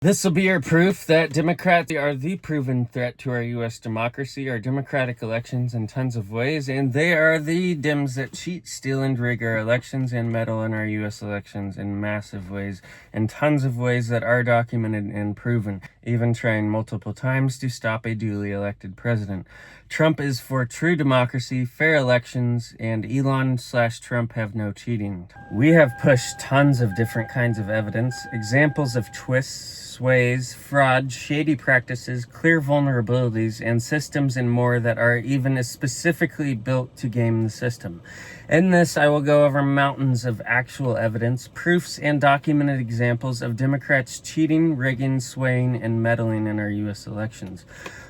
This will be your proof that Democrats are the proven threat to our U.S. democracy, our democratic elections in tons of ways, and they are the Dems that cheat, steal, and rig our elections and meddle in our U.S. elections in massive ways, in tons of ways that are documented and proven, even trying multiple times to stop a duly elected president. Trump is for true democracy, fair elections, and Elon/Trump have no cheating. We have pushed tons of different kinds of evidence, examples of twists, sways, fraud, shady practices, clear vulnerabilities, and systems and more that are even specifically built to game the system. In this, I will go over mountains of actual evidence, proofs, and documented examples of Democrats cheating, rigging, swaying, and meddling in our U.S. elections.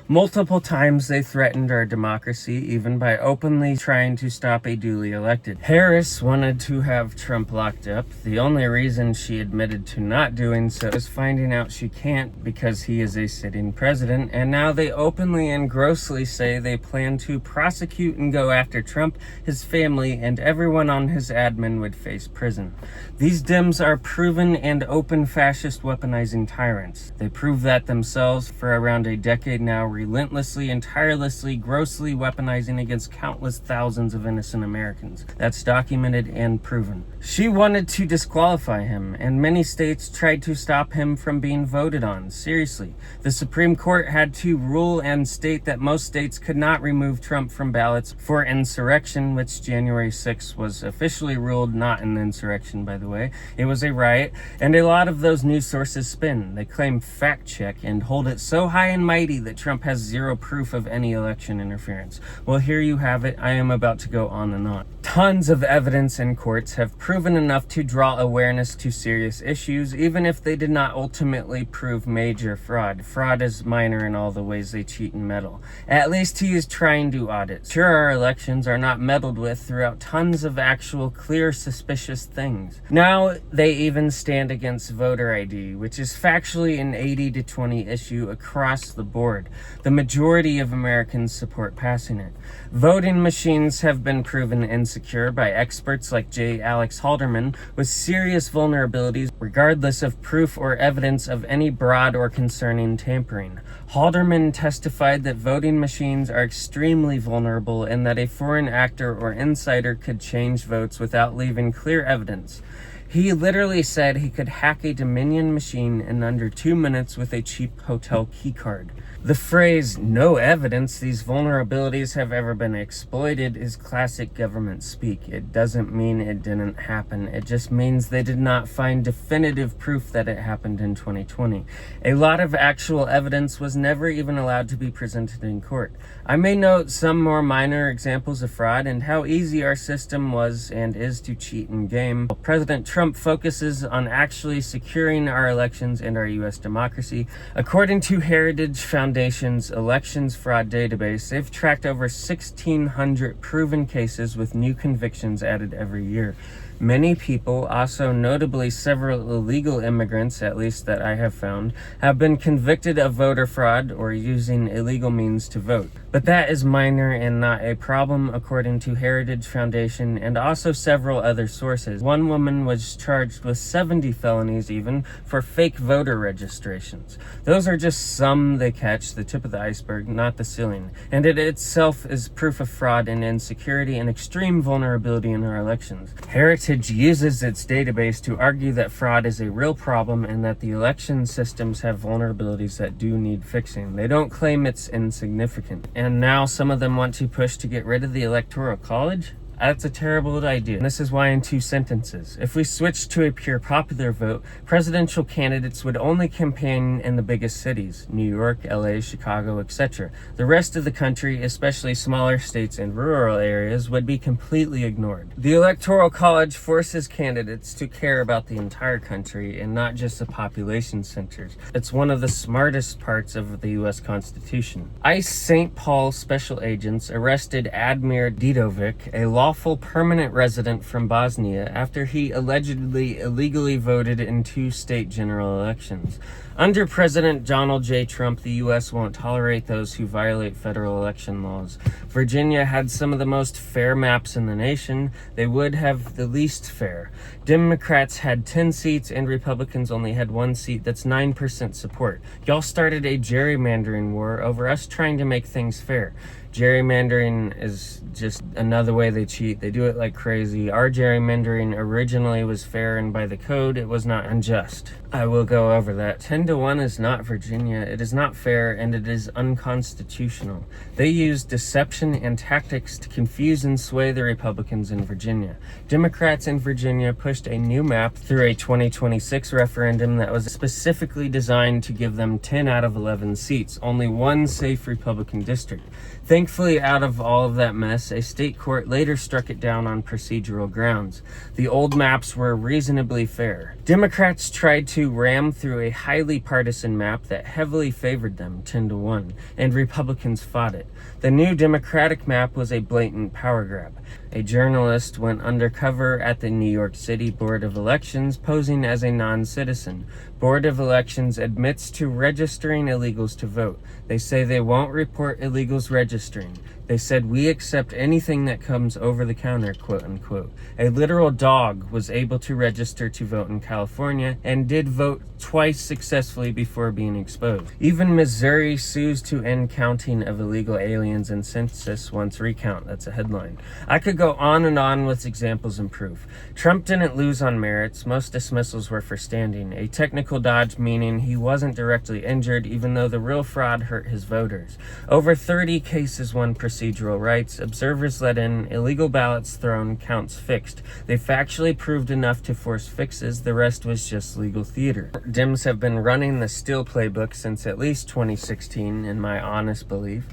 Multiple times they threatened our democracy, even by openly trying to stop a duly elected. Harris wanted to have Trump locked up. The only reason she admitted to not doing so is finding out she can't because he is a sitting president, and now they openly and grossly say they plan to prosecute and go after Trump, his family, and everyone on his admin would face prison. These Dems are proven and open fascist weaponizing tyrants. They prove that themselves for around a decade now, relentlessly and tirelessly, grossly weaponizing against countless thousands of innocent Americans. That's documented and proven. She wanted to disqualify him, and many states tried to stop him from being voted on. Seriously, the Supreme Court had to rule and state that most states could not remove Trump from ballots for insurrection, which January 6th was officially ruled not an insurrection, by the way. It was a riot, and a lot of those news sources spin. They claim fact check and hold it so high and mighty that Trump has zero proof of any election interference. Well, here you have it. I am about to go on and on. Tons of evidence in courts have proven enough to draw awareness to serious issues, even if they did not ultimately prove major fraud. Fraud is minor in all the ways they cheat and meddle. At least he is trying to audit. Sure, our elections are not meddled with throughout tons of actual clear suspicious things. Now they even stand against voter ID, which is factually an 80-20 issue across the board. The majority of Americans support passing it. Voting machines have been proven insecure by experts like J. Alex Halderman with serious vulnerabilities, regardless of proof or evidence of any broad or concerning tampering. Halderman testified that voting machines are extremely vulnerable and that a foreign actor or insider could change votes without leaving clear evidence. He literally said he could hack a Dominion machine in under 2 minutes with a cheap hotel keycard. The phrase, "no evidence these vulnerabilities have ever been exploited," is classic government speak. It doesn't mean it didn't happen. It just means they did not find definitive proof that it happened in 2020. A lot of actual evidence was never even allowed to be presented in court. I may note some more minor examples of fraud and how easy our system was and is to cheat and game. President Trump focuses on actually securing our elections and our U.S. democracy. According to Heritage Foundation's elections fraud database, they've tracked over 1,600 proven cases with new convictions added every year. Many people, also notably several illegal immigrants, at least that I have found, have been convicted of voter fraud or using illegal means to vote. But that is minor and not a problem, according to Heritage Foundation and also several other sources. One woman was charged with 70 felonies even for fake voter registrations. Those are just some they catch, the tip of the iceberg, not the ceiling. And it itself is proof of fraud and insecurity and extreme vulnerability in our elections. Heritage uses its database to argue that fraud is a real problem and that the election systems have vulnerabilities that do need fixing. They don't claim it's insignificant. And now some of them want to push to get rid of the Electoral College? That's a terrible idea. And this is why in 2 sentences. If we switch to a pure popular vote, presidential candidates would only campaign in the biggest cities, New York, LA, Chicago, etc. The rest of the country, especially smaller states and rural areas, would be completely ignored. The Electoral College forces candidates to care about the entire country and not just the population centers. It's one of the smartest parts of the U.S. Constitution. ICE St. Paul special agents arrested Admir Didovic, a law lawful permanent resident from Bosnia after he allegedly illegally voted in 2 state general elections. Under President Donald J. Trump, the U.S. won't tolerate those who violate federal election laws. Virginia had some of the most fair maps in the nation. They would have the least fair. Democrats had 10 seats and Republicans only had 1 seat. That's 9% support. Y'all started a gerrymandering war over us trying to make things fair. Gerrymandering is just another way they cheat. They do it like crazy. Our gerrymandering originally was fair, and by the code, it was not unjust. I will go over that. 10-1 is not Virginia. It is not fair, and it is unconstitutional. They used deception and tactics to confuse and sway the Republicans in Virginia. Democrats in Virginia pushed a new map through a 2026 referendum that was specifically designed to give them 10 out of 11 seats, only 1 safe Republican district. Thankfully, out of all of that mess, a state court later struck it down on procedural grounds. The old maps were reasonably fair. Democrats tried to ram through a highly partisan map that heavily favored them, 10-1, and Republicans fought it. The new Democratic map was a blatant power grab. A journalist went undercover at the New York City Board of Elections, posing as a non-citizen. Board of Elections admits to registering illegals to vote. They say they won't report illegals registering. They said, "We accept anything that comes over the counter," quote unquote. A literal dog was able to register to vote in California and did vote twice successfully before being exposed. Even Missouri sues to end counting of illegal aliens in census once recount. That's a headline. I could go on and on with examples and proof. Trump didn't lose on merits. Most dismissals were for standing. A technical dodge, meaning he wasn't directly injured, even though the real fraud hurt his voters. Over 30 cases won procedural rights. Observers let in, illegal ballots thrown, counts fixed. They factually proved enough to force fixes. The rest was just legal theater. Dems have been running the Steele playbook since at least 2016, in my honest belief.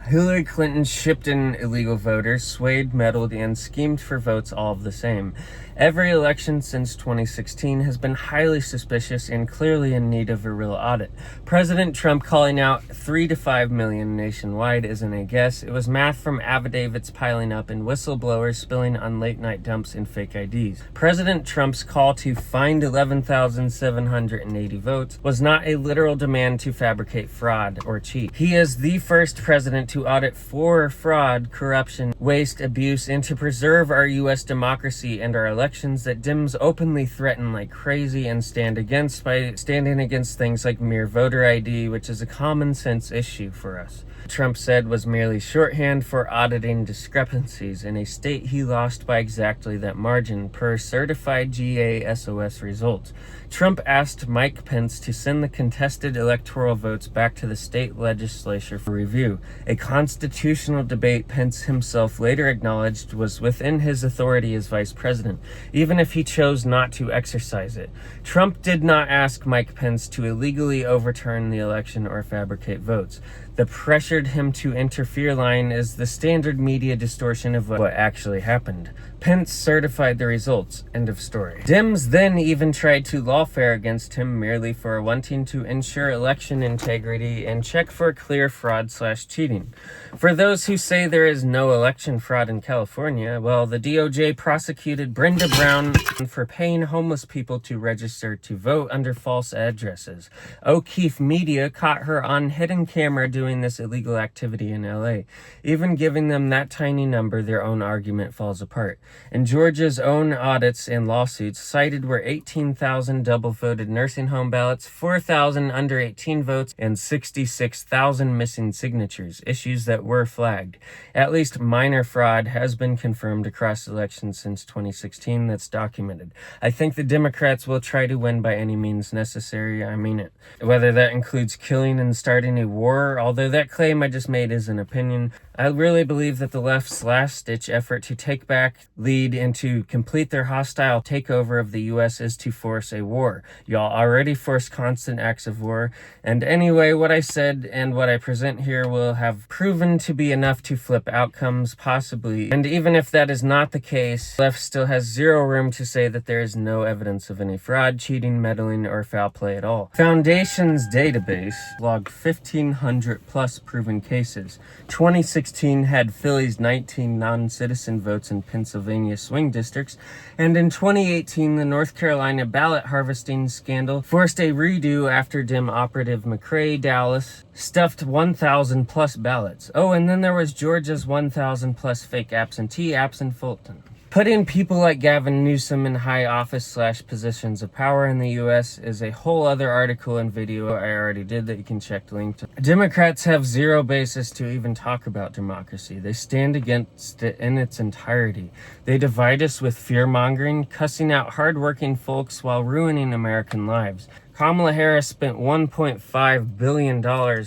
Hillary Clinton shipped in illegal voters, swayed, meddled, and schemed for votes all of the same. Every election since 2016 has been highly suspicious and clearly in need of a real audit. President Trump calling out 3 to 5 million nationwide isn't a guess. It was math from affidavits piling up and whistleblowers spilling on late-night dumps and fake IDs. President Trump's call to find 11,780 votes was not a literal demand to fabricate fraud or cheat. He is the first president to audit for fraud, corruption, waste, abuse, and to preserve our U.S. democracy and our elections that Dems openly threaten like crazy and stand against by standing against things like mere voter ID, which is a common sense issue for us. Trump said was merely shorthand for auditing discrepancies in a state he lost by exactly that margin per certified GASOS results. Trump asked Mike Pence to send the contested electoral votes back to the state legislature for review, a constitutional debate Pence himself later acknowledged was within his authority as vice president, even if he chose not to exercise it. Trump did not ask Mike Pence to illegally overturn the election or fabricate votes. The pressured him to interfere line is the standard media distortion of what actually happened. Pence certified the results. End of story. Dems then even tried to lawfare against him merely for wanting to ensure election integrity and check for clear fraud/cheating. For those who say there is no election fraud in California, well, the DOJ prosecuted Brenda Brown for paying homeless people to register to vote under false addresses. O'Keefe Media caught her on hidden camera doing this illegal activity in LA. Even giving them that tiny number, their own argument falls apart. And Georgia's own audits and lawsuits cited were 18,000 double-voted nursing home ballots, 4,000 under 18 votes, and 66,000 missing signatures, issues that were flagged. At least minor fraud has been confirmed across elections since 2016 that's documented. I think the Democrats will try to win by any means necessary. I mean it. Whether that includes killing and starting a war, although that claim I just made is an opinion, I really believe that the left's last-ditch effort to take back lead and to complete their hostile takeover of the U.S. is to force a war. Y'all already force constant acts of war. And anyway, what I said and what I present here will have proven to be enough to flip outcomes, possibly. And even if that is not the case, the left still has zero room to say that there is no evidence of any fraud, cheating, meddling, or foul play at all. Foundation's database logged 1,500 plus proven cases. 2016 had Philly's 19 non-citizen votes in Pennsylvania swing districts, and in 2018, the North Carolina ballot harvesting scandal forced a redo after Dem operative McCrae Dowless stuffed 1,000 plus ballots. Oh, and then there was Georgia's 1,000 plus fake absentee apps in Fulton. Putting people like Gavin Newsom in high office / positions of power in the U.S. is a whole other article and video I already did that you can check the link to. Democrats have zero basis to even talk about democracy. They stand against it in its entirety. They divide us with fear-mongering, cussing out hardworking folks while ruining American lives. Kamala Harris spent $1.5 billion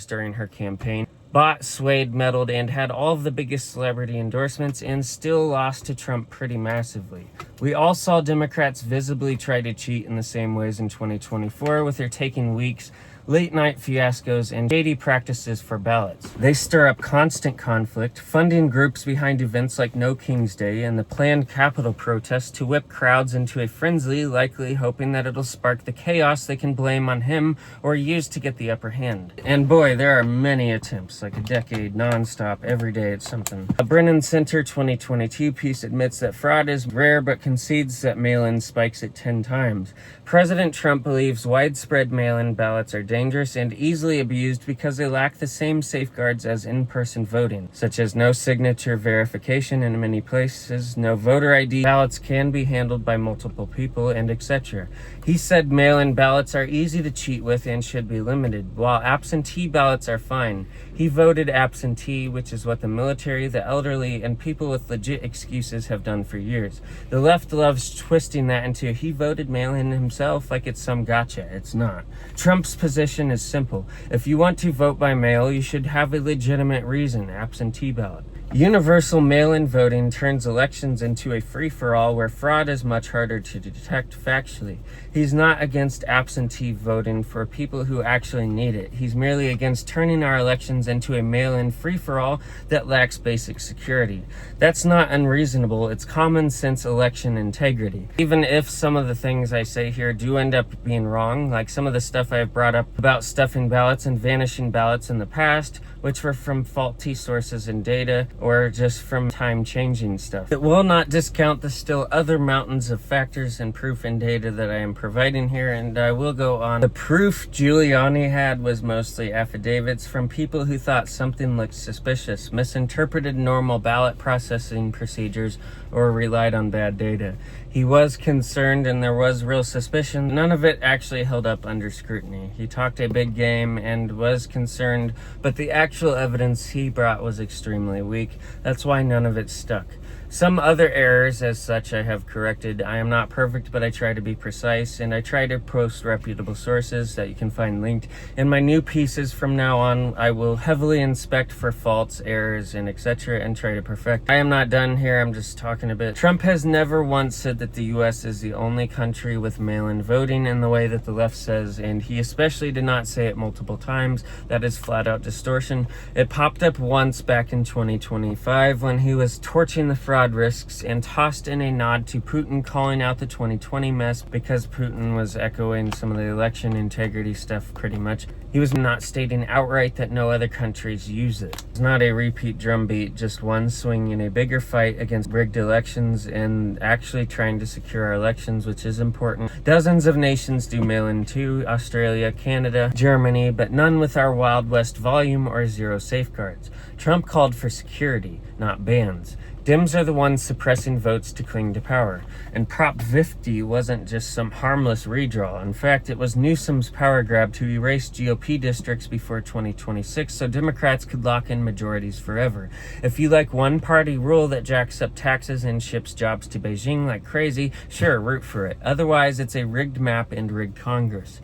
during her campaign, bought, swayed, meddled, and had all of the biggest celebrity endorsements, and still lost to Trump pretty massively. We all saw Democrats visibly try to cheat in the same ways in 2024 with their taking weeks, late-night fiascos, and shady practices for ballots. They stir up constant conflict, funding groups behind events like No King's Day and the planned Capitol protests to whip crowds into a frenzy, likely hoping that it'll spark the chaos they can blame on him or use to get the upper hand. And boy, there are many attempts, like a decade, non-stop, every day it's something. A Brennan Center 2022 piece admits that fraud is rare but concedes that mail-in spikes it 10 times. President Trump believes widespread mail-in ballots are dangerous and easily abused because they lack the same safeguards as in-person voting, such as no signature verification in many places, no voter ID, ballots can be handled by multiple people, and etc. He said mail-in ballots are easy to cheat with and should be limited, while absentee ballots are fine. He voted absentee, which is what the military, the elderly, and people with legit excuses have done for years. The left loves twisting that into he voted mail-in himself like it's some gotcha. It's not. Trump's position is simple. If you want to vote by mail, you should have a legitimate reason, absentee ballot. Universal mail-in voting turns elections into a free-for-all where fraud is much harder to detect factually. He's not against absentee voting for people who actually need it. He's merely against turning our elections into a mail-in free-for-all that lacks basic security. That's not unreasonable. It's common sense election integrity. Even if some of the things I say here do end up being wrong, like some of the stuff I've brought up about stuffing ballots and vanishing ballots in the past, which were from faulty sources and data, or just from time-changing stuff. It will not discount the still other mountains of factors and proof and data that I am providing here, and I will go on. The proof Giuliani had was mostly affidavits from people who thought something looked suspicious, misinterpreted normal ballot processing procedures, or relied on bad data. He was concerned and there was real suspicion. None of it actually held up under scrutiny. He talked a big game and was concerned, but the actual evidence he brought was extremely weak. That's why none of it stuck. Some other errors as such I have corrected. I am not perfect, but I try to be precise, and I try to post reputable sources that you can find linked. In my new pieces from now on, I will heavily inspect for faults, errors, and etc. and try to perfect. I am not done here, I'm just talking a bit. Trump has never once said that the US is the only country with mail-in voting in the way that the left says, and he especially did not say it multiple times. That is flat out distortion. It popped up once back in 2025 when he was torching the fraud risks and tossed in a nod to Putin calling out the 2020 mess because Putin was echoing some of the election integrity stuff pretty much. He was not stating outright that no other countries use it. It's not a repeat drumbeat, just one swing in a bigger fight against rigged elections and actually trying to secure our elections, which is important. Dozens of nations do mail-in too, Australia, Canada, Germany, but none with our Wild West volume or zero safeguards. Trump called for security, not bans. Dems are the ones suppressing votes to cling to power. And Prop 50 wasn't just some harmless redraw. In fact, it was Newsom's power grab to erase GOP districts before 2026 so Democrats could lock in majorities forever. If you like one-party rule that jacks up taxes and ships jobs to Beijing like crazy, sure, root for it. Otherwise, it's a rigged map and rigged Congress.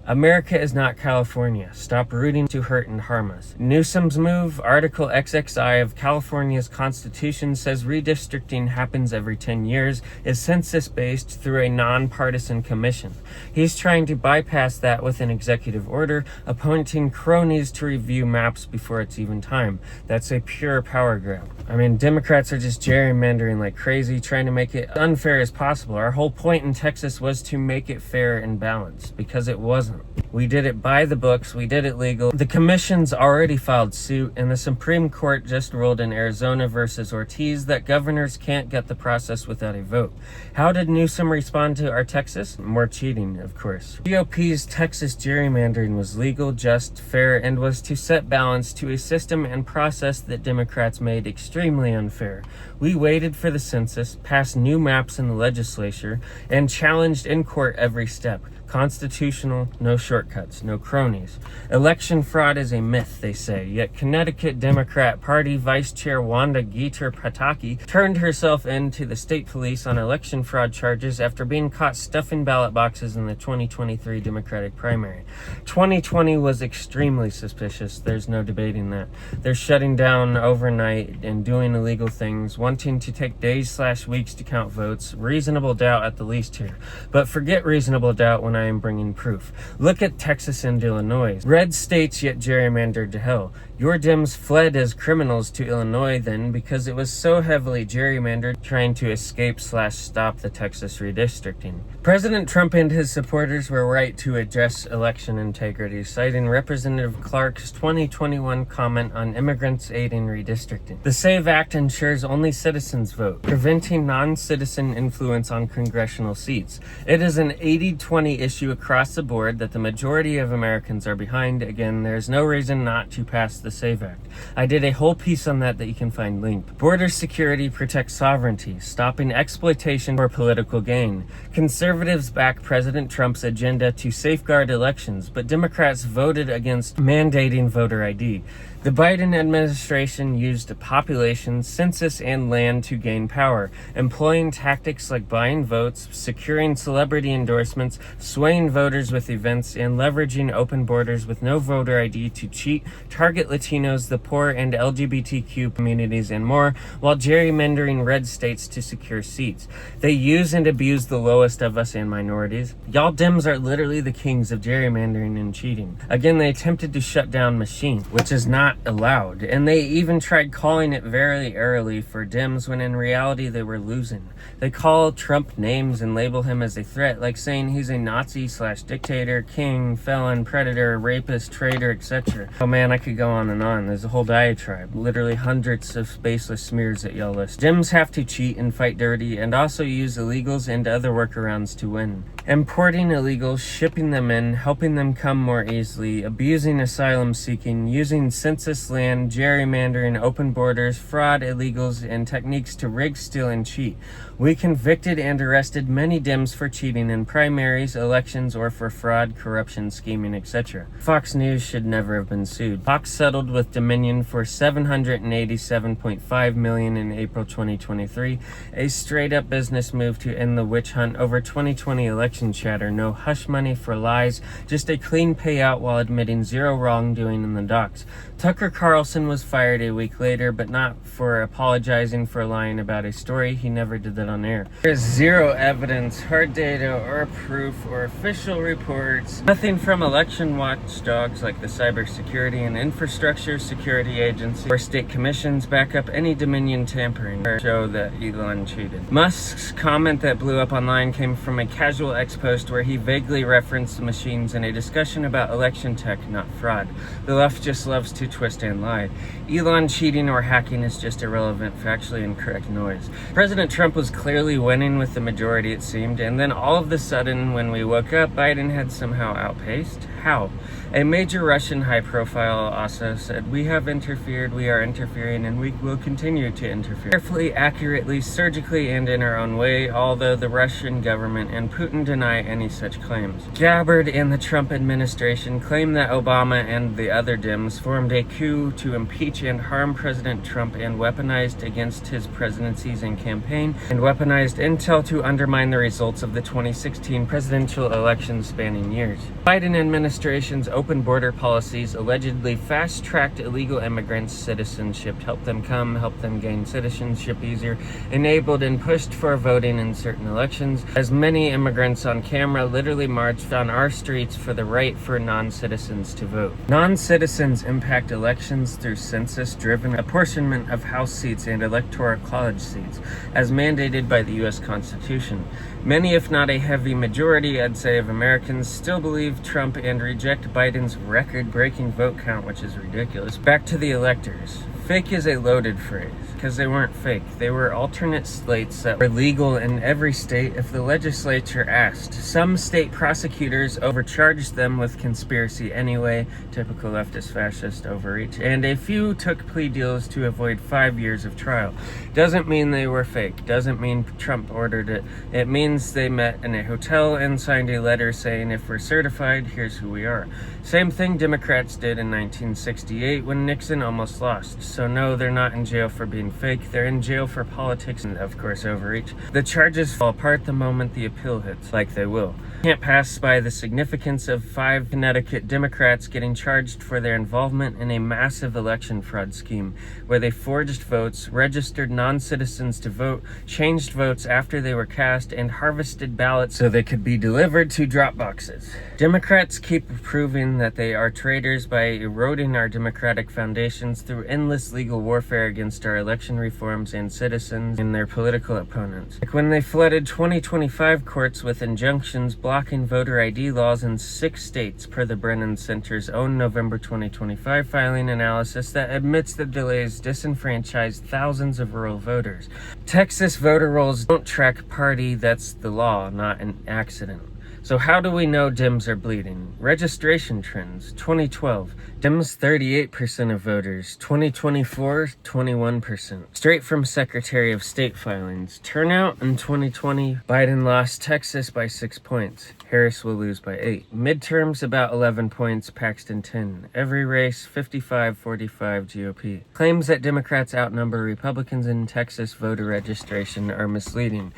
America is not California. Stop rooting to hurt and harm us. Newsom's move, Article XXI of California's Constitution says redistricting happens every 10 years, is census-based through a nonpartisan commission. He's trying to bypass that with an executive order, appointing cronies to review maps before it's even time. That's a pure power grab. I mean, Democrats are just gerrymandering like crazy, trying to make it unfair as possible. Our whole point in Texas was to make it fair and balanced, because it wasn't. We did it by the books, we did it legal. The commission's already filed suit, and the Supreme Court just ruled in Arizona versus Ortiz that governors can't get the process without a vote. How did Newsom respond to our Texas? More cheating, of course. GOP's Texas gerrymandering was legal, just, fair, and was to set balance to a system and process that Democrats made extremely unfair. We waited for the census, passed new maps in the legislature, and challenged in court every step. Constitutional, no shortcuts, no cronies. Election fraud is a myth, they say, yet Connecticut Democrat Party Vice Chair Wanda Geter Pataki turned herself in to the state police on election fraud charges after being caught stuffing ballot boxes in the 2023 Democratic primary. 2020 was extremely suspicious, there's no debating that. They're shutting down overnight and doing illegal things, wanting to take days/weeks to count votes, reasonable doubt at the least here. But forget reasonable doubt when I am bringing proof. Look at Texas and Illinois. Red states yet gerrymandered to hell. Your Dems fled as criminals to Illinois then because it was so heavily gerrymandered, trying to escape/stop the Texas redistricting. President Trump and his supporters were right to address election integrity, citing Representative Clark's 2021 comment on immigrants aiding redistricting. The SAVE Act ensures only citizens vote, preventing non-citizen influence on congressional seats. It is an 80-20 issue across the board that the majority of Americans are behind. Again, there's no reason not to pass the SAVE Act. I did a whole piece on that you can find linked. Border security protects sovereignty, stopping exploitation for political gain. Conservatives back President Trump's agenda to safeguard elections, but Democrats voted against mandating voter ID. The Biden administration used population, census, and land to gain power, employing tactics like buying votes, securing celebrity endorsements, swaying voters with events, and leveraging open borders with no voter ID to cheat, target Latinos, the poor, and LGBTQ communities, and more, while gerrymandering red states to secure seats. They use and abuse the lowest of us and minorities. Y'all Dems are literally the kings of gerrymandering and cheating. Again, they attempted to shut down Machine, which is not allowed, and they even tried calling it very early for Dems when in reality they were losing. They call Trump names and label him as a threat, like saying he's a Nazi/dictator, king, felon, predator, rapist, traitor, etc. Oh man, I could go on and on. There's a whole diatribe, literally hundreds of baseless smears that y'all list. Dems have to cheat and fight dirty, and also use illegals and other workarounds to win. Importing illegals, shipping them in, helping them come more easily, abusing asylum seeking, using census land, gerrymandering, open borders, fraud, illegals, and techniques to rig, steal, and cheat. We convicted and arrested many Dems for cheating in primaries, elections, or for fraud, corruption, scheming, etc. Fox News should never have been sued. Fox settled with Dominion for $787.5 million in April 2023, a straight-up business move to end the witch hunt over 2020 election chatter. No hush money for lies, just a clean payout while admitting zero wrongdoing in the docs. Tucker Carlson was fired a week later, but not for apologizing for lying about a story. He never did that on air. There is zero evidence, hard data, or proof, or official reports. Nothing from election watchdogs like the Cybersecurity and Infrastructure Security Agency or state commissions back up any Dominion tampering or show that Elon cheated. Musk's comment that blew up online came from a casual X post where he vaguely referenced the machines in a discussion about election tech, not fraud. The left just loves to twist and lie. Elon cheating or hacking is just irrelevant, factually incorrect noise. President Trump was clearly winning with the majority, it seemed, and then all of a sudden, when we woke up, Biden had somehow outpaced. How? A major Russian high-profile also said, "We have interfered, we are interfering, and we will continue to interfere. Carefully, accurately, surgically, and in our own way, although the Russian government and Putin deny any such claims." Gabbard and the Trump administration claim that Obama and the other Dems formed a coup to impeach and harm President Trump and weaponized against his presidencies and campaign, and weaponized intel to undermine the results of the 2016 presidential election spanning years. Biden administration's open border policies allegedly fast-tracked illegal immigrants' citizenship, helped them come, helped them gain citizenship easier, enabled and pushed for voting in certain elections, as many immigrants on camera literally marched on our streets for the right for non-citizens to vote. Non-citizens impact elections through census-driven apportionment of House seats and electoral college seats, as mandated by the U.S. Constitution. Many, if not a heavy majority, I'd say, of Americans still believe Trump and reject Biden's record-breaking vote count, which is ridiculous. Back to the electors. Fake is a loaded phrase, because they weren't fake. They were alternate slates that were legal in every state if the legislature asked. Some state prosecutors overcharged them with conspiracy anyway, typical leftist fascist overreach, and a few took plea deals to avoid 5 years of trial. Doesn't mean they were fake, doesn't mean Trump ordered it. It means they met in a hotel and signed a letter saying, "If we're certified, here's who we are." Same thing Democrats did in 1968 when Nixon almost lost. So no, they're not in jail for being fake. They're in jail for politics and, of course, overreach. The charges fall apart the moment the appeal hits, like they will. Can't pass by the significance of 5 Connecticut Democrats getting charged for their involvement in a massive election fraud scheme, where they forged votes, registered non-citizens to vote, changed votes after they were cast, and harvested ballots so they could be delivered to drop boxes. Democrats keep proving that they are traitors by eroding our democratic foundations through endless legal warfare against our election reforms and citizens and their political opponents. Like when they flooded 2025 courts with injunctions blocking voter ID laws in 6 states, per the Brennan Center's own November 2025 filing analysis that admits the delays disenfranchised thousands of rural voters. Texas voter rolls don't track party, that's the law, not an accident. So how do we know Dems are bleeding? Registration trends. 2012, Dems 38% of voters. 2024, 21%. Straight from Secretary of State filings. Turnout in 2020, Biden lost Texas by 6 points. Harris will lose by 8. Midterms about 11 points, Paxton 10. Every race 55-45 GOP. Claims that Democrats outnumber Republicans in Texas voter registration are misleading.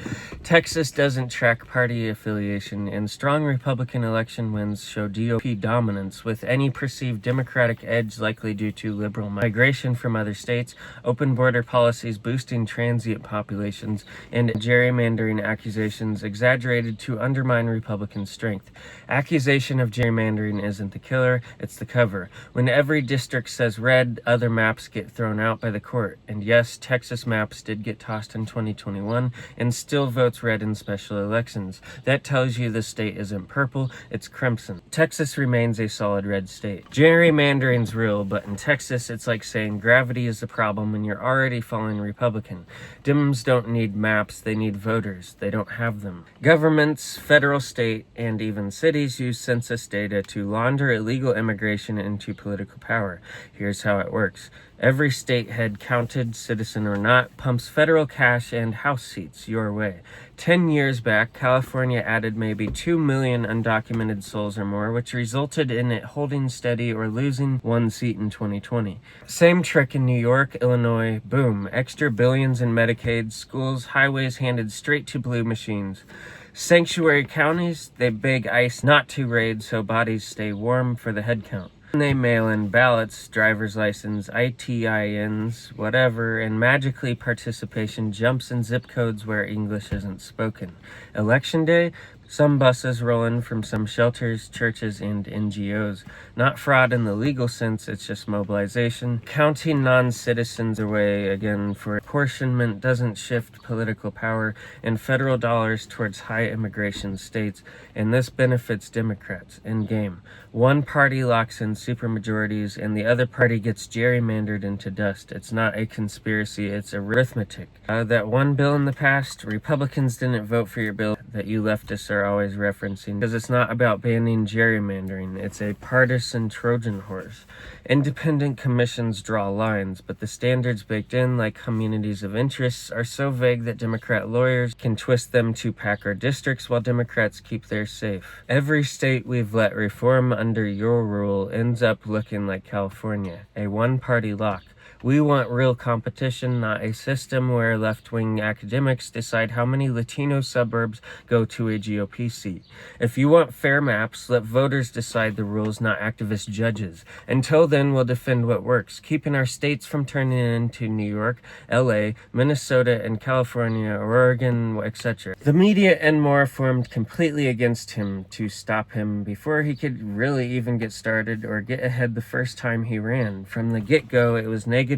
Texas doesn't track party affiliation, and strong Republican election wins show GOP dominance, with any perceived Democratic edge likely due to liberal migration from other states, open border policies boosting transient populations, and gerrymandering accusations exaggerated to undermine Republican strength. Accusation of gerrymandering isn't the killer, it's the cover. When every district says red, other maps get thrown out by the court. And yes, Texas maps did get tossed in 2021 and still votes red in special elections. That tells you the state isn't purple, it's crimson. Texas remains a solid red state. Gerrymandering's real, but in Texas it's like saying gravity is the problem when you're already falling Republican. Dems don't need maps, they need voters. They don't have them. Governments, federal, state, and even cities use census data to launder illegal immigration into political power. Here's how it works. Every state head counted, citizen or not, pumps federal cash and House seats your way. 10 years back, California added maybe 2 million undocumented souls or more, which resulted in it holding steady or losing 1 seat in 2020. Same trick in New York, Illinois, boom, extra billions in Medicaid, schools, highways handed straight to blue machines. Sanctuary counties, they beg ICE not to raid so bodies stay warm for the head count. They mail in ballots, driver's license, ITINs, whatever, and magically participation jumps in zip codes where English isn't spoken. Election day, some buses roll in from some shelters, churches, and NGOs. Not fraud in the legal sense, it's just mobilization. Counting non-citizens away, again, for apportionment doesn't shift political power and federal dollars towards high immigration states, and this benefits Democrats. Endgame. One party locks in supermajorities and the other party gets gerrymandered into dust. It's not a conspiracy, it's arithmetic. That one bill in the past, Republicans didn't vote for your bill that you leftists are are always referencing, because it's not about banning gerrymandering. It's a partisan Trojan horse. Independent commissions draw lines, but the standards baked in, like communities of interests, are so vague that Democrat lawyers can twist them to pack our districts while Democrats keep theirs safe. Every state we've let reform under your rule ends up looking like California, a one-party lock. We want real competition, not a system where left-wing academics decide how many Latino suburbs go to a GOP seat. If you want fair maps, let voters decide the rules, not activist judges. Until then, we'll defend what works, keeping our states from turning into New York, LA, Minnesota, and California, Oregon, etc. The media and more formed completely against him to stop him before he could really even get started or get ahead the first time he ran. From the get-go, it was negativity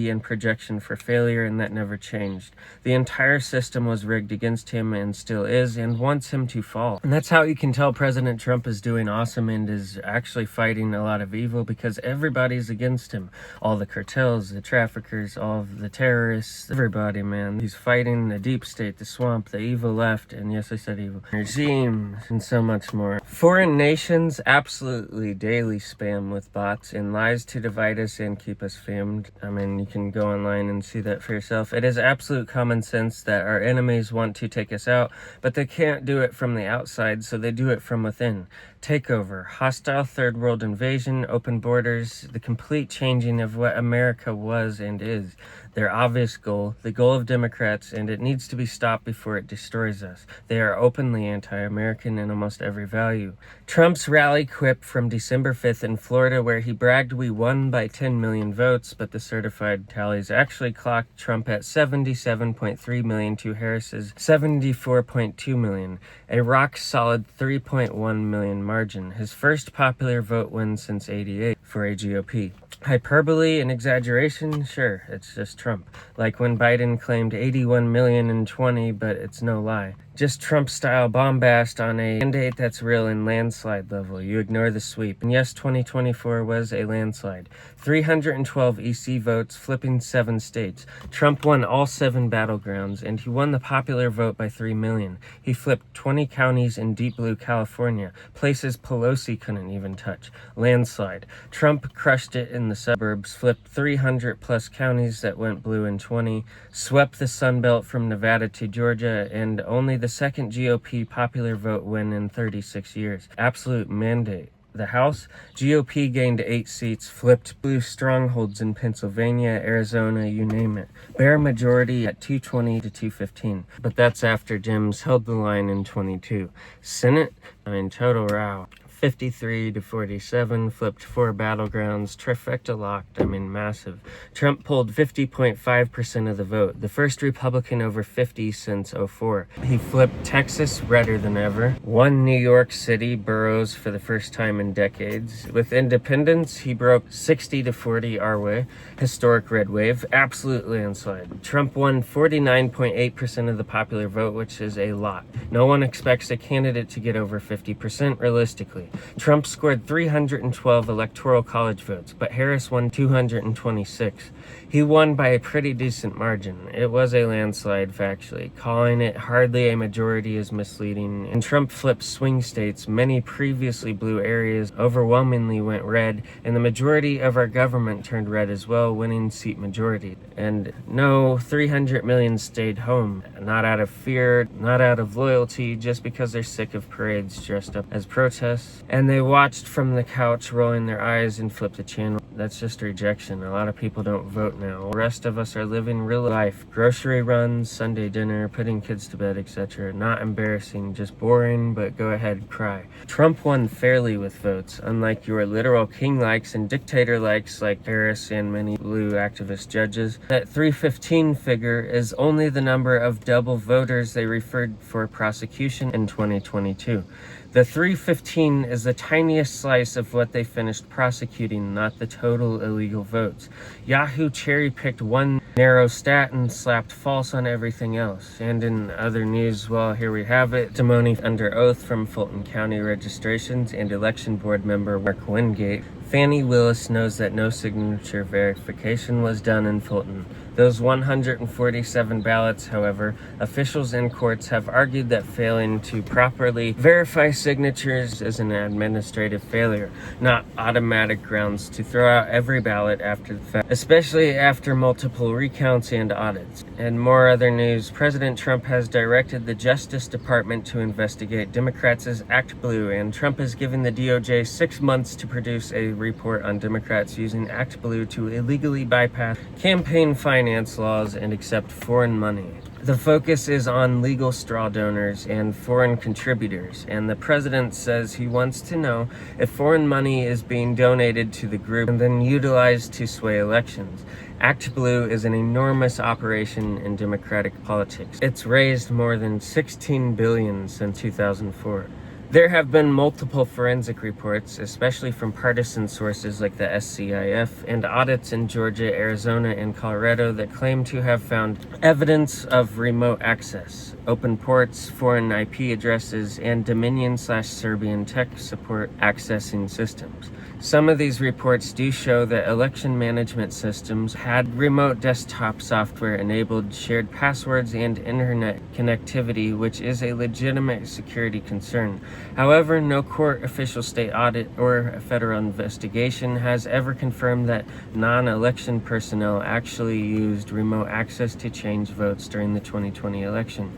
and projection for failure, and that never changed. The entire system was rigged against him and still is, and wants him to fall. And that's how you can tell President Trump is doing awesome and is actually fighting a lot of evil, because everybody's against him. All the cartels, the traffickers, all of the terrorists, everybody, man. He's fighting the deep state, the swamp, the evil left, and yes, I said evil, regimes, and so much more. Foreign nations absolutely daily spam with bots and lies to divide us and keep us famed. I mean, you can go online and see that for yourself. It is absolute common sense that our enemies want to take us out, but they can't do it from the outside, so they do it from within. Takeover, hostile third world invasion, open borders, the complete changing of what America was and is. Their obvious goal, the goal of Democrats, and it needs to be stopped before it destroys us. They are openly anti-American in almost every value. Trump's rally quip from December 5th in Florida, where he bragged we won by 10 million votes, but the certified tallies actually clocked Trump at 77.3 million to Harris's 74.2 million, a rock-solid 3.1 million margin, his first popular vote win since '88 for a GOP. Hyperbole and exaggeration? Sure, it's just Trump. Like when Biden claimed 81 million in 20, but it's no lie. Just Trump-style bombast on a mandate that's real in landslide level. You ignore the sweep. And yes, 2024 was a landslide. 312 EC votes, flipping 7 states. Trump won all 7 battlegrounds, and he won the popular vote by 3 million. He flipped 20 counties in deep blue California, places Pelosi couldn't even touch. Landslide. Trump crushed it in the suburbs, flipped 300 plus counties that went blue in 20, swept the Sun Belt from Nevada to Georgia, and only the second GOP popular vote win in 36 years. Absolute mandate. The House, GOP gained 8 seats, flipped blue strongholds in Pennsylvania, Arizona, you name it. Bare majority at 220 to 215. But that's after Dems held the line in 22. Senate, total row. 53 to 47, flipped 4 battlegrounds, trifecta locked, massive. Trump pulled 50.5% of the vote, the first Republican over 50 since '04. He flipped Texas redder than ever, won New York City boroughs for the first time in decades. With independence, he broke 60 to 40 our way, historic red wave, absolute landslide. Trump won 49.8% of the popular vote, which is a lot. No one expects a candidate to get over 50% realistically. Trump scored 312 electoral college votes, but Harris won 226. He won by a pretty decent margin. It was a landslide, factually. Calling it hardly a majority is misleading, and Trump flipped swing states. Many previously blue areas overwhelmingly went red, and the majority of our government turned red as well, winning seat majority. And no, 300 million stayed home, not out of fear, not out of loyalty, just because they're sick of parades dressed up as protests. And they watched from the couch, rolling their eyes, and flipped the channel. That's just rejection. A lot of people don't vote now. The rest of us are living real life. Grocery runs, Sunday dinner, putting kids to bed, etc. Not embarrassing, just boring, but go ahead, cry. Trump won fairly with votes, unlike your literal king likes and dictator likes like Harris and many blue activist judges. That 315 figure is only the number of double voters they referred for prosecution in 2022. The 315 is the tiniest slice of what they finished prosecuting, not the total illegal votes. Yahoo cherry-picked one narrow stat and slapped false on everything else. And in other news, well, here we have it. Testimony under oath from Fulton County registrations and election board member Mark Wingate. Fannie Willis knows that no signature verification was done in Fulton. Those 147 ballots, however, officials in courts have argued that failing to properly verify signatures is an administrative failure, not automatic grounds to throw out every ballot after the fact, especially after multiple recounts and audits. And more other news, President Trump has directed the Justice Department to investigate Democrats' Act Blue, and Trump has given the DOJ 6 months to produce a report on Democrats using Act Blue to illegally bypass campaign finance laws and accept foreign money. The focus is on legal straw donors and foreign contributors, and the president says he wants to know if foreign money is being donated to the group and then utilized to sway elections. Act Blue is an enormous operation in Democratic politics. It's raised more than $16 billion since 2004. There have been multiple forensic reports, especially from partisan sources like the SCIF, and audits in Georgia, Arizona, and Colorado that claim to have found evidence of remote access, open ports, foreign IP addresses, and Dominion/Serbian tech support accessing systems. Some of these reports do show that election management systems had remote desktop software enabled shared passwords and internet connectivity, which is a legitimate security concern. However, no court, official state audit, or a federal investigation has ever confirmed that non-election personnel actually used remote access to change votes during the 2020 election.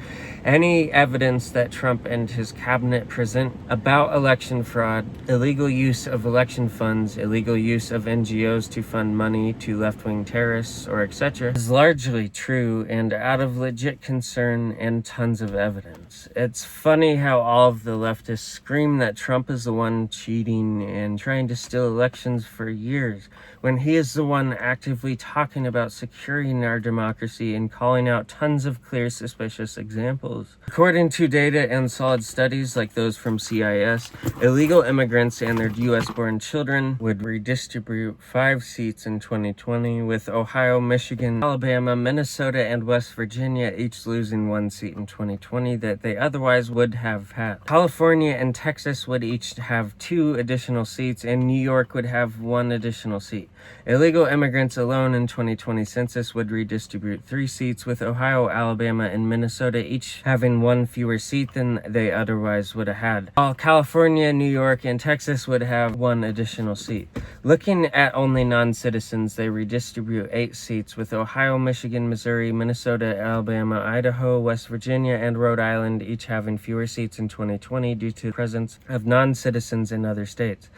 Any evidence that Trump and his cabinet present about election fraud, illegal use of election funds, illegal use of NGOs to fund money to left-wing terrorists, or etc., is largely true and out of legit concern and tons of evidence. It's funny how all of the leftists scream that Trump is the one cheating and trying to steal elections for years, when he is the one actively talking about securing our democracy and calling out tons of clear suspicious examples. According to data and solid studies like those from CIS, illegal immigrants and their US-born children would redistribute 5 seats in 2020, with Ohio, Michigan, Alabama, Minnesota, and West Virginia each losing 1 seat in 2020 that they otherwise would have had. California and Texas would each have 2 additional seats, and New York would have 1 additional seat. Illegal immigrants alone in 2020 census would redistribute 3 seats, with Ohio, Alabama, and Minnesota each having 1 fewer seat than they otherwise would have had, while California, New York, and Texas would have 1 additional seat. Looking at only non-citizens, they redistribute 8 seats, with Ohio, Michigan, Missouri, Minnesota, Alabama, Idaho, West Virginia, and Rhode Island each having fewer seats in 2020 due to the presence of non-citizens in other states.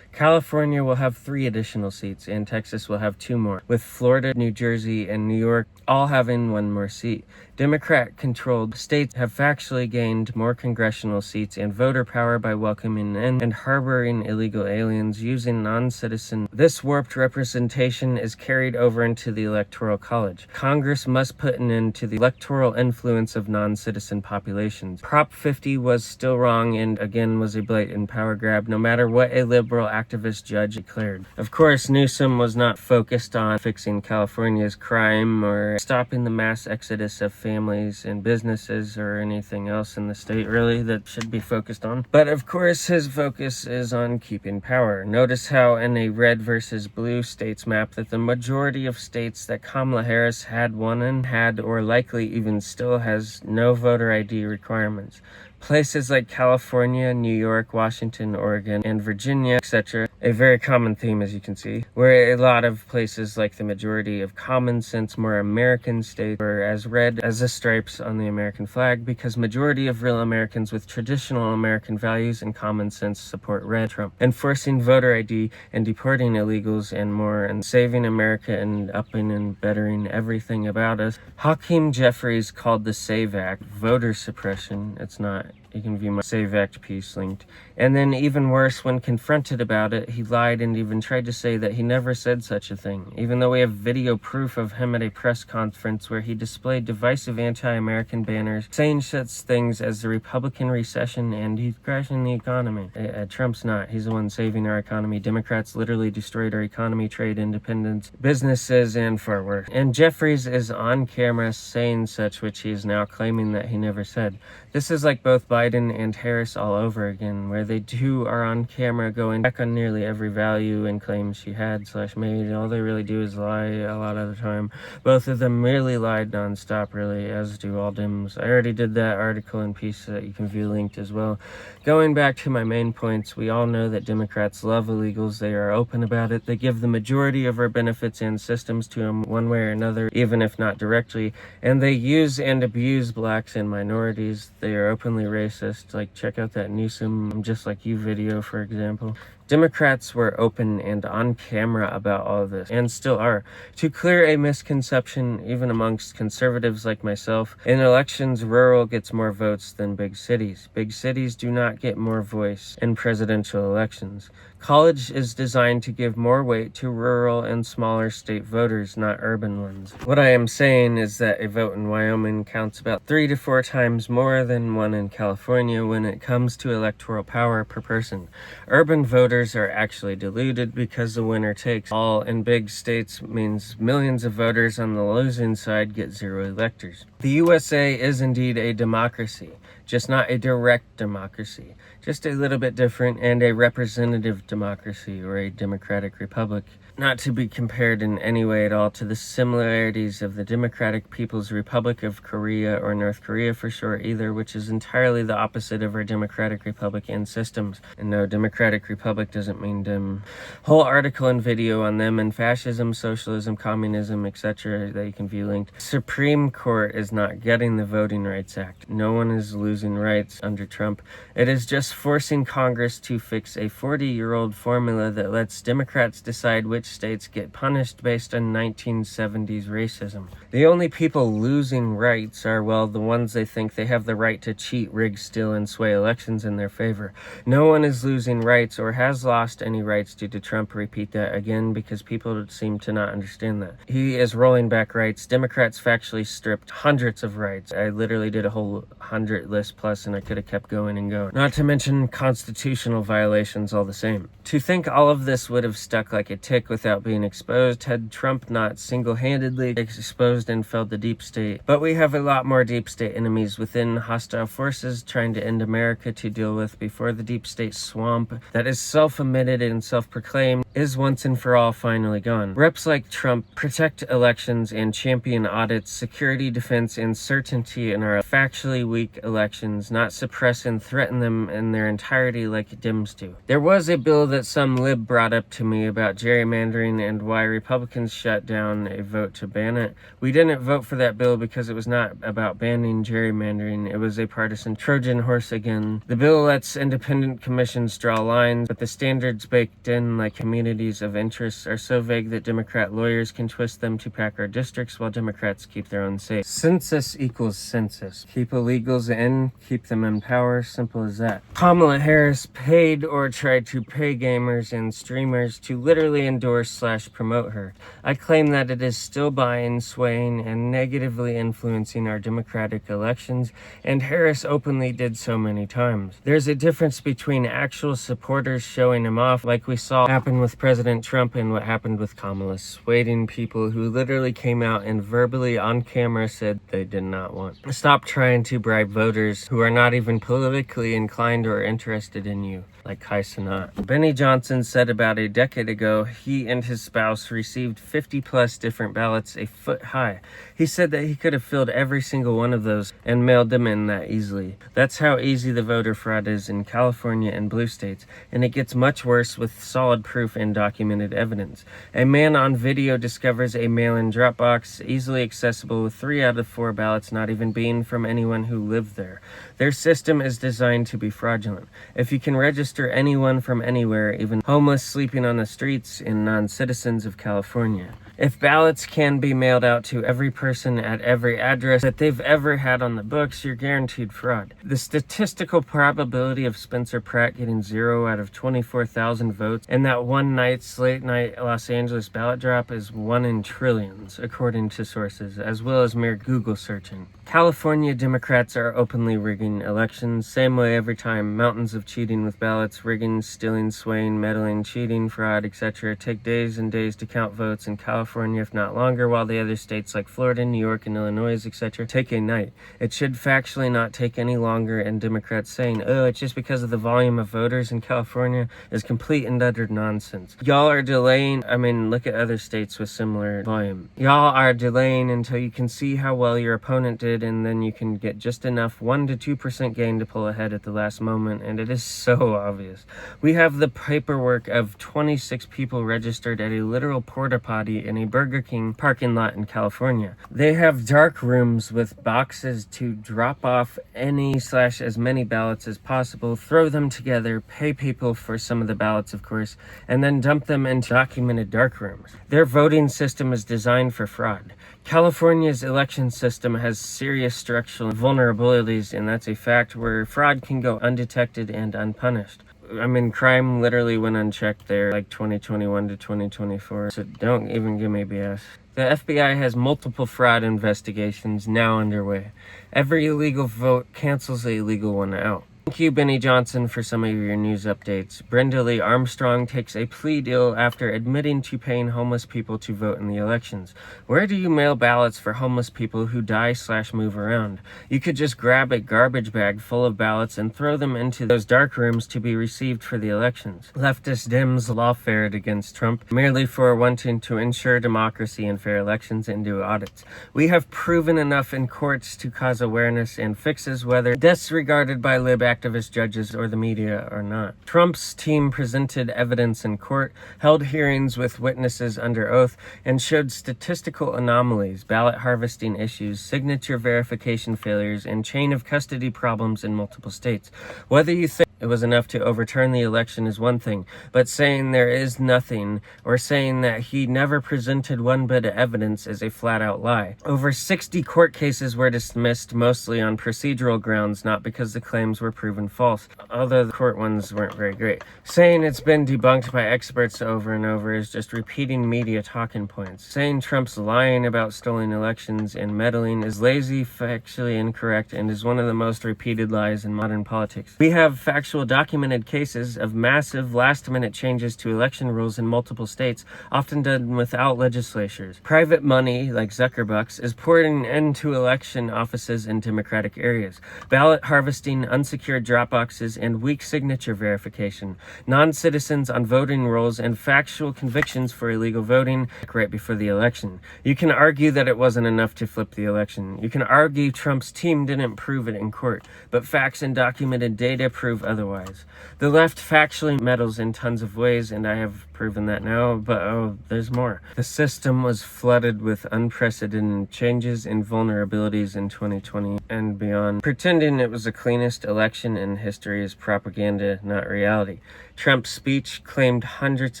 California will have 3 additional seats, and Texas will have 2 more, with Florida, New Jersey, and New York all having 1 more seat. Democrat-controlled states have factually gained more congressional seats and voter power by welcoming in and harboring illegal aliens using non-citizen. This warped representation is carried over into the Electoral College. Congress must put an end to the electoral influence of non-citizen populations. Prop 50 was still wrong and again was a blatant power grab, no matter what a liberal activist judge declared. Of course, Newsom was not focused on fixing California's crime or stopping the mass exodus of families and businesses or anything else in the state really that should be focused on. But of course, his focus is on keeping power. Notice how in a red versus blue states map that the majority of states that Kamala Harris had won in had or likely even still has no voter ID requirements. Places like California, New York, Washington, Oregon, and Virginia, etc., a very common theme as you can see, where a lot of places like the majority of common sense, more American states are as red as the stripes on the American flag, because majority of real Americans with traditional American values and common sense support red Trump, enforcing voter ID and deporting illegals and more, and saving America and upping and bettering everything about us. Hakeem Jeffries called the SAVE Act voter suppression. It's not. You can view my SAVE Act piece linked. And then even worse, when confronted about it, he lied and even tried to say that he never said such a thing, even though we have video proof of him at a press conference where he displayed divisive anti-American banners saying such things as the Republican recession and he's crashing the economy. Trump's not. He's the one saving our economy. Democrats literally destroyed our economy, trade, independence, businesses, and far worse. And Jeffries is on camera saying such, which he is now claiming that he never said. This is like both Biden Biden and Harris all over again, where they too are on camera going back on nearly every value and claim she had / made. All they really do is lie a lot of the time. Both of them really lied nonstop, really, as do all Dems. I already did that article and piece that you can view linked as well. Going back to my main points, we all know that Democrats love illegals. They are open about it. They give the majority of our benefits and systems to them one way or another, even if not directly. And they use and abuse blacks and minorities. They are openly racist. Like, check out that Newsom "I'm Just Like You" video, for example. Democrats were open and on camera about all of this, and still are. To clear a misconception, even amongst conservatives like myself, in elections, rural gets more votes than big cities. Big cities do not get more voice in presidential elections. College is designed to give more weight to rural and smaller state voters, not urban ones. What I am saying is that a vote in Wyoming counts about 3 to 4 times more than one in California when it comes to electoral power per person. Urban voters are actually deluded because the winner takes all in big states means millions of voters on the losing side get 0 electors. The USA is indeed a democracy, just not a direct democracy, just a little bit different, and a representative democracy, or a democratic republic. Not to be compared in any way at all to the similarities of the Democratic People's Republic of Korea, or North Korea for short either, which is entirely the opposite of our democratic republic and systems. And no, democratic republic doesn't mean dim. Whole article and video on them and fascism, socialism, communism, etc. that you can view linked. Supreme Court is not getting the Voting Rights Act. No one is losing rights under Trump. It is just forcing Congress to fix a 40-year-old formula that lets Democrats decide which states get punished based on 1970s racism. The only people losing rights are, well, the ones they think they have the right to cheat, rig, steal, and sway elections in their favor. No one is losing rights or has lost any rights due to Trump. Repeat that again, because people seem to not understand that. He is rolling back rights. Democrats factually stripped hundreds of rights. I literally did a whole 100 list plus, and I could have kept going and going. Not to mention constitutional violations all the same. To think all of this would have stuck like a tick without being exposed had Trump not single-handedly exposed and felled the deep state. But we have a lot more deep state enemies within, hostile forces trying to end America to deal with before the deep state swamp that is self-admitted and self-proclaimed is once and for all finally gone. Reps like Trump protect elections and champion audits, security, defense, and certainty in our factually weak elections, not suppress and threaten them in their entirety like Dems do. There was a bill that some lib brought up to me about gerrymandering and why Republicans shut down a vote to ban it. We didn't vote for that bill because it was not about banning gerrymandering. It was a partisan Trojan horse again. The bill lets independent commissions draw lines, but the standards baked in, like communities of interest, are so vague that Democrat lawyers can twist them to pack our districts while Democrats keep their own safe. Census equals census. Keep illegals in, keep them in power. Simple as that. Kamala Harris paid or tried to pay gamers and streamers to literally endorse / promote her. I claim that it is still buying, swaying, and negatively influencing our democratic elections, and Harris openly did so many times. There's a difference between actual supporters showing him off, like we saw happen with President Trump, and what happened with Kamala, swaying people who literally came out and verbally on camera said they did not want. Stop trying to bribe voters who are not even politically inclined or interested in you, like Kai Cenat. Benny Johnson said about a decade ago he and his spouse received 50 plus different ballots a foot high. He said that he could have filled every single one of those and mailed them in that easily. That's how easy the voter fraud is in California and blue states, and it gets much worse with solid proof and documented evidence. A man on video discovers a mail-in drop box easily accessible with 3 out of 4 ballots not even being from anyone who lived there. Their system is designed to be fraudulent. If you can register anyone from anywhere, even homeless sleeping on the streets and non-citizens of California. If ballots can be mailed out to every person at every address that they've ever had on the books, you're guaranteed fraud. The statistical probability of Spencer Pratt getting 0 out of 24,000 votes in that one night's late night Los Angeles ballot drop is 1 in trillions, according to sources, as well as mere Google searching. California Democrats are openly rigging elections, same way every time. Mountains of cheating with ballots, rigging, stealing, swaying, meddling, cheating, fraud, etc. take days and days to count votes in California. California, if not longer, while the other states like Florida, New York, and Illinois, etc., take a night. It should factually not take any longer, and Democrats saying, oh, it's just because of the volume of voters in California is complete and utter nonsense. Y'all are delaying. I mean, look at other states with similar volume. Y'all are delaying until you can see how well your opponent did, and then you can get just enough 1 to 2% gain to pull ahead at the last moment, and it is so obvious. We have the paperwork of 26 people registered at a literal porta potty in a Burger King parking lot in California. They have dark rooms with boxes to drop off as many ballots as possible, throw them together, pay people for some of the ballots, of course, and then dump them into documented dark rooms. Their voting system is designed for fraud. California's election system has serious structural vulnerabilities, and that's a fact, where fraud can go undetected and unpunished. I mean, crime literally went unchecked there, like 2021 to 2024, so don't even give me BS. The FBI has multiple fraud investigations now underway. Every illegal vote cancels a legal one out. Thank you, Benny Johnson, for some of your news updates. Brenda Lee Armstrong takes a plea deal after admitting to paying homeless people to vote in the elections. Where do you mail ballots for homeless people who die/move around? You could just grab a garbage bag full of ballots and throw them into those dark rooms to be received for the elections. Leftist Dems lawfared against Trump merely for wanting to ensure democracy and fair elections and do audits. We have proven enough in courts to cause awareness and fixes, whether disregarded by lib activist judges or the media or not. Trump's team presented evidence in court, held hearings with witnesses under oath, and showed statistical anomalies, ballot harvesting issues, signature verification failures, and chain of custody problems in multiple states. Whether you think it was enough to overturn the election is one thing, but saying there is nothing, or saying that he never presented one bit of evidence, is a flat-out lie. Over 60 court cases were dismissed, mostly on procedural grounds, not because the claims were proven false, although the court ones weren't very great. Saying it's been debunked by experts over and over is just repeating media talking points. Saying Trump's lying about stolen elections and meddling is lazy, factually incorrect, and is one of the most repeated lies in modern politics. We have factual documented cases of massive last-minute changes to election rules in multiple states, often done without legislatures. Private money, like Zuckerbucks, is pouring into election offices in Democratic areas. Ballot harvesting, unsecured drop boxes, and weak signature verification. Non-citizens on voting rolls, and factual convictions for illegal voting right before the election. You can argue that it wasn't enough to flip the election. You can argue Trump's team didn't prove it in court, but facts and documented data prove otherwise. The left factually meddles in tons of ways, and I have proven that now, but there's more. The system was flooded with unprecedented changes and vulnerabilities in 2020 and beyond. Pretending it was the cleanest election in history is propaganda, not reality. Trump's speech claimed hundreds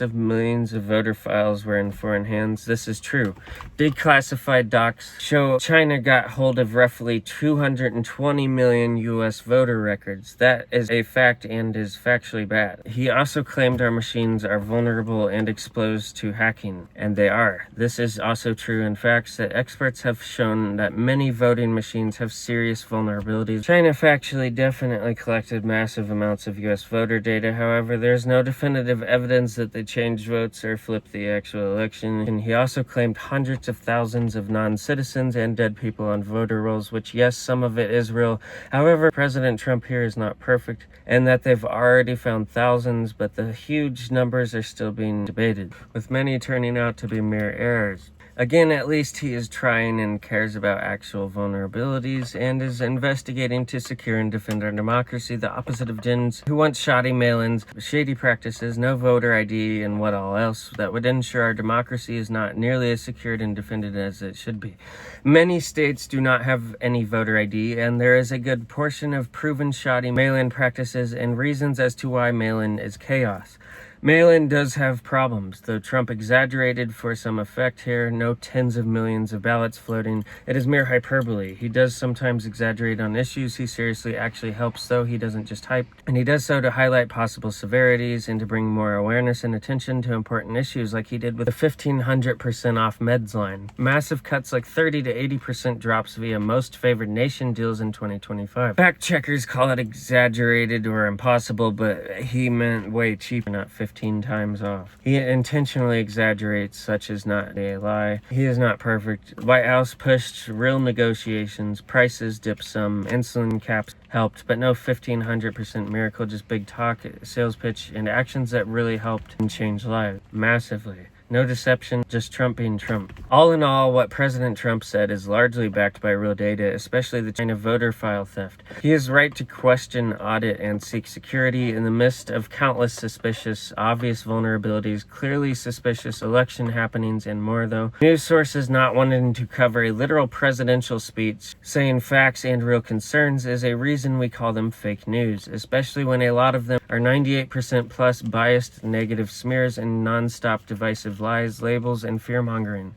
of millions of voter files were in foreign hands. This is true. Declassified docs show China got hold of roughly 220 million U.S. voter records. That is a fact and is factually bad. He also claimed our machines are vulnerable and exposed to hacking, and they are. This is also true in facts that experts have shown that many voting machines have serious vulnerabilities. China factually definitely collected massive amounts of U.S. voter data. However, there's no definitive evidence that they changed votes or flipped the actual election. And he also claimed hundreds of thousands of non-citizens and dead people on voter rolls, which, yes, some of it is real. However, President Trump here is not perfect, and that they've already found thousands, but the huge numbers are still being debated, with many turning out to be mere errors. Again, at least he is trying and cares about actual vulnerabilities and is investigating to secure and defend our democracy, the opposite of Dems, who want shoddy mail-ins, shady practices, no voter ID, and what all else that would ensure our democracy is not nearly as secured and defended as it should be. Many states do not have any voter ID, and there is a good portion of proven shoddy mail-in practices and reasons as to why mail-in is chaos. Mail-in does have problems, though Trump exaggerated for some effect here. No tens of millions of ballots floating. It is mere hyperbole. He does sometimes exaggerate on issues he seriously actually helps, though. He doesn't just hype. And he does so to highlight possible severities and to bring more awareness and attention to important issues, like he did with the 1,500% off meds line. Massive cuts like 30 to 80% drops via most favored nation deals in 2025. Fact checkers call it exaggerated or impossible, but he meant way cheaper, not 50. 15 times off. He intentionally exaggerates, such as not a lie. He is not perfect. White House pushed real negotiations, prices dipped some, insulin caps helped, but no 1,500% miracle, just big talk, sales pitch, and actions that really helped and changed lives massively. No deception, just Trump being Trump. All in all, what President Trump said is largely backed by real data, especially the China voter file theft. He is right to question, audit, and seek security in the midst of countless suspicious, obvious vulnerabilities, clearly suspicious election happenings, and more, though. News sources not wanting to cover a literal presidential speech saying facts and real concerns is a reason we call them fake news, especially when a lot of them are 98% plus biased negative smears and non-stop divisive lies, labels, and fear-mongering.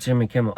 Jimmy Kimmel.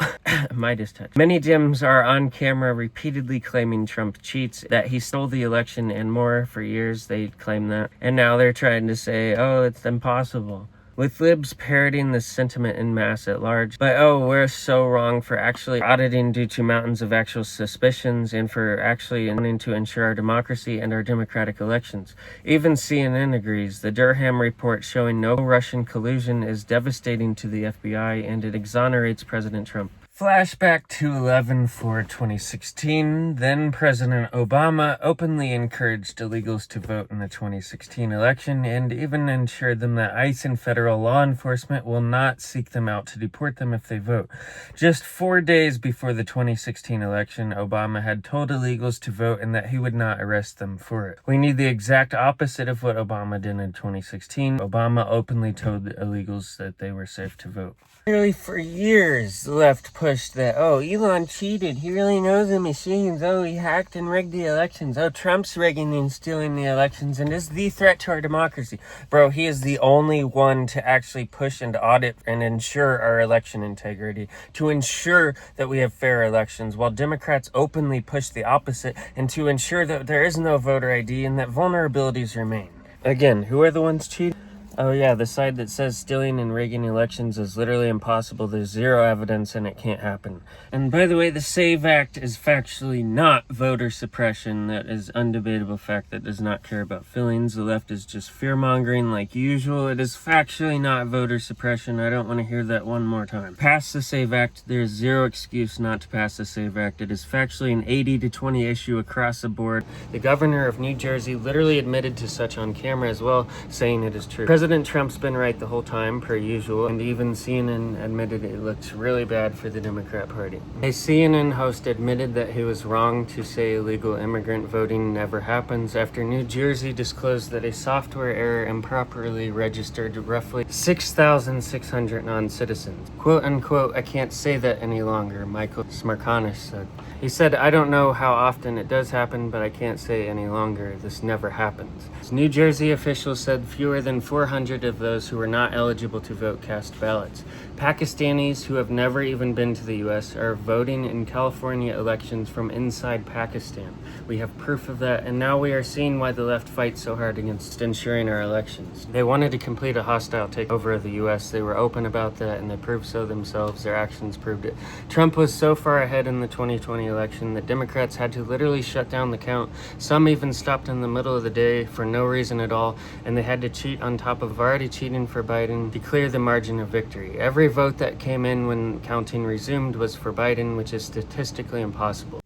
Midas touch. Many Dems are on camera repeatedly claiming Trump cheats, that he stole the election and more. For years they claim that. And now they're trying to say, oh, it's impossible. With libs parroting this sentiment in mass at large. But oh, we're so wrong for actually auditing due to mountains of actual suspicions and for actually wanting to ensure our democracy and our democratic elections. Even CNN agrees. The Durham report showing no Russian collusion is devastating to the FBI and it exonerates President Trump. Flashback to 11/4/2016, then President Obama openly encouraged illegals to vote in the 2016 election and even assured them that ICE and federal law enforcement will not seek them out to deport them if they vote. Just 4 days before the 2016 election, Obama had told illegals to vote and that he would not arrest them for it. We need the exact opposite of what Obama did in 2016. Obama openly told the illegals that they were safe to vote. Nearly for years, the left pushed that, oh, Elon cheated. He really knows the machines. Oh, he hacked and rigged the elections. Oh, Trump's rigging and stealing the elections and is the threat to our democracy. Bro, he is the only one to actually push and audit and ensure our election integrity, to ensure that we have fair elections, while Democrats openly push the opposite and to ensure that there is no voter ID and that vulnerabilities remain. Again, who are the ones cheating? Oh yeah, the side that says stealing and rigging elections is literally impossible. There's zero evidence and it can't happen. And by the way, the SAVE Act is factually not voter suppression. That is undebatable fact that does not care about feelings. The left is just fear-mongering like usual. It is factually not voter suppression. I don't want to hear that one more time. Pass the SAVE Act. There's zero excuse not to pass the SAVE Act. It is factually an 80-20 issue across the board. The governor of New Jersey literally admitted to such on camera as well, saying it is true. President Trump's been right the whole time, per usual, and even CNN admitted it looks really bad for the Democrat Party. A CNN host admitted that he was wrong to say illegal immigrant voting never happens after New Jersey disclosed that a software error improperly registered roughly 6,600 non-citizens. Quote unquote, I can't say that any longer, Michael Smerconish said. He said, I don't know how often it does happen, but I can't say any longer. This never happens. New Jersey officials said fewer than 400 of those who were not eligible to vote cast ballots. Pakistanis who have never even been to the U.S. are voting in California elections from inside Pakistan. We have proof of that, and now we are seeing why the left fights so hard against ensuring our elections. They wanted to complete a hostile takeover of the U.S. They were open about that, and they proved so themselves. Their actions proved it. Trump was so far ahead in the 2020 election that Democrats had to literally shut down the count. Some even stopped in the middle of the day for no reason at all, and they had to cheat on top of already cheating for Biden to clear the margin of victory. Every vote that came in when counting resumed was for Biden, which is statistically impossible.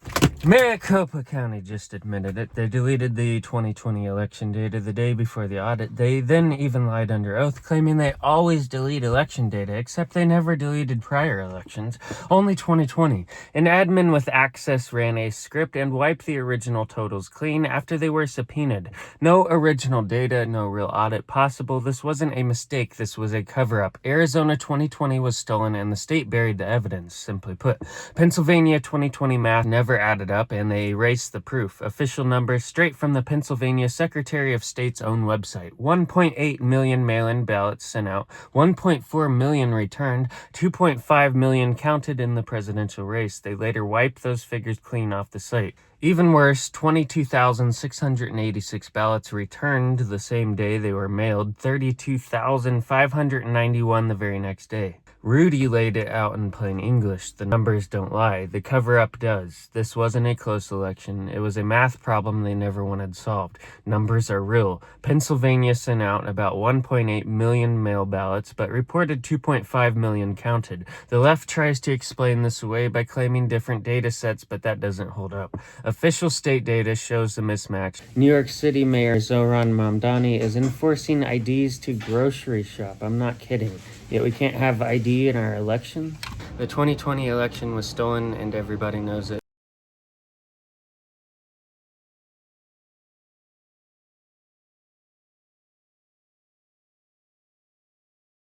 Maricopa County just admitted it. They deleted the 2020 election data the day before the audit. They then even lied under oath, claiming they always delete election data, except they never deleted prior elections, only 2020. An admin with access ran a script and wiped the original totals clean after they were subpoenaed. No original data, no real audit possible. This wasn't a mistake, this was a cover-up. Arizona 2020 was stolen and the state buried the evidence, simply put. Pennsylvania 2020 math never added up and they erased the proof. Official numbers straight from the Pennsylvania Secretary of State's own website. 1.8 million mail-in ballots sent out, 1.4 million returned, 2.5 million counted in the presidential race. They later wiped those figures clean off the site. Even worse, 22,686 ballots returned the same day they were mailed, 32,591 the very next day. Rudy laid it out in plain English. The numbers don't lie. The cover-up does. This wasn't a close election. It was a math problem they never wanted solved. Numbers are real. Pennsylvania sent out about 1.8 million mail ballots, but reported 2.5 million counted. The left tries to explain this away by claiming different data sets, but that doesn't hold up. Official state data shows the mismatch. New York City Mayor Zohran Mamdani is enforcing IDs to grocery shop. I'm not kidding. Yet we can't have ID in our election? The 2020 election was stolen and everybody knows it.